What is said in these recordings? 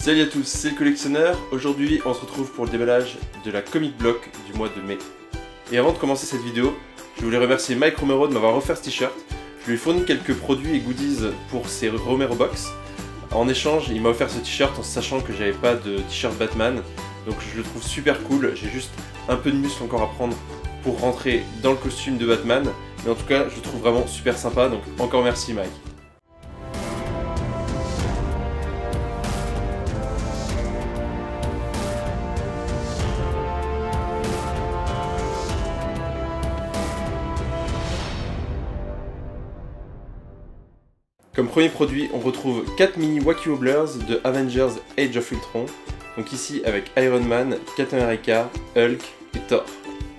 Salut à tous, c'est le collectionneur. Aujourd'hui on se retrouve pour le déballage de la Comic Block du mois de mai. Et avant de commencer cette vidéo, je voulais remercier Mike Romero de m'avoir offert ce t-shirt. Je lui ai fourni quelques produits et goodies pour ses Romero Box. En échange, il m'a offert ce t-shirt en sachant que j'avais pas de t-shirt Batman. Donc je le trouve super cool, j'ai juste un peu de muscle encore à prendre pour rentrer dans le costume de Batman. Mais en tout cas, je le trouve vraiment super sympa, donc encore merci Mike. Comme premier produit, on retrouve 4 mini Wacky Wobblers de Avengers Age of Ultron. Donc ici avec Iron Man, Captain America, Hulk et Thor.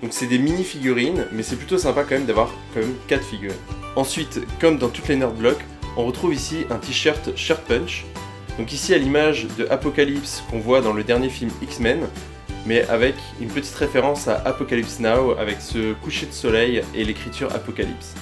Donc c'est des mini figurines, mais c'est plutôt sympa quand même d'avoir quand même 4 figurines. Ensuite, comme dans toutes les Nerd Blocks, on retrouve ici un t-shirt Shirt Punch. Donc ici à l'image de Apocalypse qu'on voit dans le dernier film X-Men, mais avec une petite référence à Apocalypse Now avec ce coucher de soleil et l'écriture Apocalypse.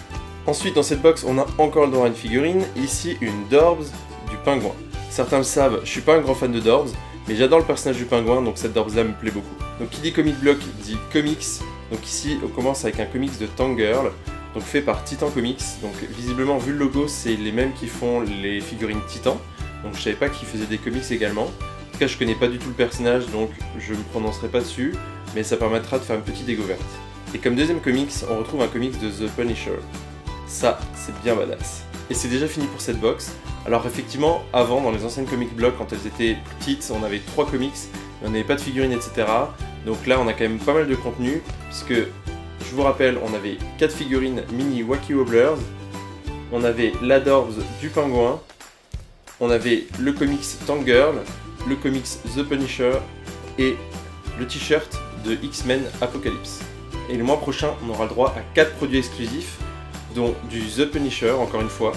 Ensuite dans cette box on a encore le droit à une figurine, ici une Dorbz du pingouin. Certains le savent, je suis pas un grand fan de Dorbz, mais j'adore le personnage du pingouin, donc cette Dorbz là me plaît beaucoup. Donc qui dit Comic Block dit comics, donc ici on commence avec un comics de Tank Girl, donc fait par Titan Comics. Donc visiblement vu le logo c'est les mêmes qui font les figurines Titan, donc je savais pas qu'ils faisaient des comics également. En tout cas je connais pas du tout le personnage donc je me prononcerai pas dessus, mais ça permettra de faire une petite découverte. Et comme deuxième comics on retrouve un comics de The Punisher. Ça, c'est bien badass. Et c'est déjà fini pour cette box. Alors effectivement, avant, dans les anciennes Comic Block, quand elles étaient petites, on avait 3 comics, mais on n'avait pas de figurines, etc. Donc là, on a quand même pas mal de contenu, puisque, je vous rappelle, on avait 4 figurines mini Wacky Wobblers, on avait la Dorbz du pingouin, on avait le comics Tank Girl, le comics The Punisher, et le t-shirt de X-Men Apocalypse. Et le mois prochain, on aura le droit à 4 produits exclusifs, dont du The Punisher, encore une fois,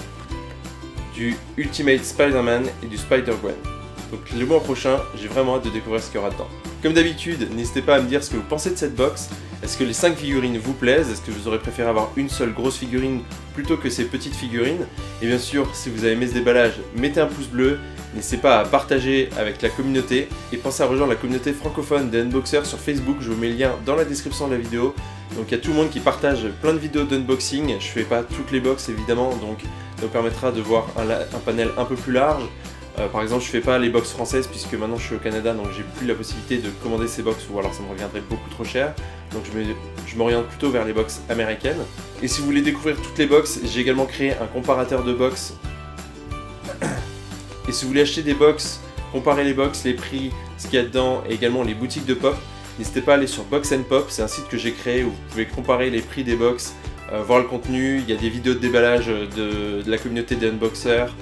du Ultimate Spider-Man et du Spider-Gwen. Donc le mois prochain, j'ai vraiment hâte de découvrir ce qu'il y aura dedans. Comme d'habitude, n'hésitez pas à me dire ce que vous pensez de cette box. Est-ce que les 5 figurines vous plaisent? Est-ce que vous aurez préféré avoir une seule grosse figurine plutôt que ces petites figurines? Et bien sûr, si vous avez aimé ce déballage, mettez un pouce bleu. N'hésitez pas à partager avec la communauté et pensez à rejoindre la communauté francophone des unboxers sur Facebook. Je vous mets le lien dans la description de la vidéo. Donc il y a tout le monde qui partage plein de vidéos d'unboxing. Je fais pas toutes les box évidemment, donc ça nous permettra de voir un panel un peu plus large. Par exemple, je fais pas les box françaises puisque maintenant je suis au Canada, donc j'ai plus la possibilité de commander ces box ou alors ça me reviendrait beaucoup trop cher. Donc je m'oriente plutôt vers les box américaines. Et si vous voulez découvrir toutes les box, j'ai également créé un comparateur de box. Et si vous voulez acheter des box, comparer les box, les prix, ce qu'il y a dedans et également les boutiques de pop, n'hésitez pas à aller sur Box & Pop, c'est un site que j'ai créé où vous pouvez comparer les prix des box, voir le contenu, il y a des vidéos de déballage de la communauté des unboxers,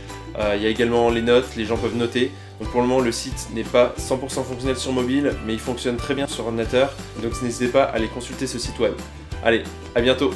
il y a également les notes, les gens peuvent noter. Donc pour le moment le site n'est pas 100% fonctionnel sur mobile, mais il fonctionne très bien sur ordinateur, donc n'hésitez pas à aller consulter ce site web. Allez, à bientôt!